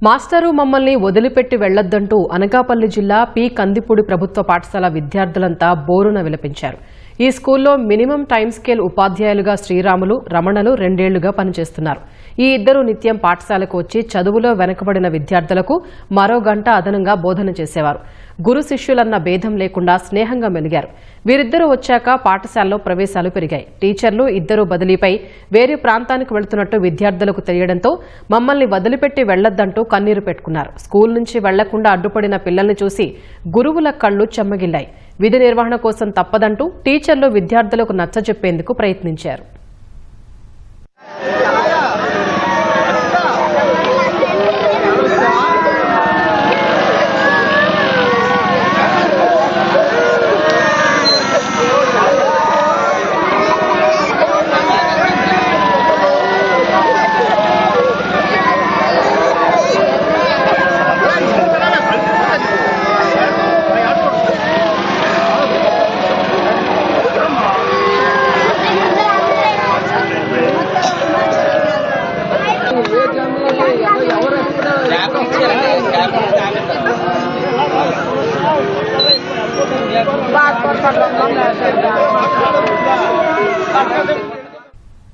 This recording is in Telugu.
మాస్టరు మమ్మల్ని వదిలిపెట్టి వెళ్లొద్దంటూ అనకాపల్లి జిల్లా పి కందిపూడి ప్రభుత్వ పాఠశాల విద్యార్థులంతా బోరున విలపించారు. ఈ స్కూల్లో మినిమం టైం స్కేల్ ఉపాధ్యాయులుగా శ్రీరాములు, రమణలు 2 ఏళ్లుగా పనిచేస్తున్నారు. ఈ ఇద్దరు నిత్యం పాఠశాలకు వచ్చి చదువులో వెనకబడిన విద్యార్థులకు మరో గంట అదనంగా బోధన చేసేవారు. గురు శిష్యులన్న భేదం లేకుండా స్నేహంగా మెలిగారు. వీరిద్దరూ వచ్చాక పాఠశాలలో ప్రవేశాలు పెరిగాయి. టీచర్లు ఇద్దరు బదిలీపై వేరే ప్రాంతానికి వెళుతున్నట్టు విద్యార్థులకు తెలియడంతో మమ్మల్ని వదిలిపెట్టి వెళ్లొద్దంటూ కన్నీరు పెట్టుకున్నారు. స్కూల్ నుంచి వెళ్లకుండా అడ్డుపడిన పిల్లల్ని చూసి గురువుల కళ్లు చెమ్మగిల్లాయి. విధి నిర్వహణ కోసం తప్పదంటూ టీచర్లు విద్యార్థులకు నచ్చజెప్పేందుకు ప్రయత్నించారు.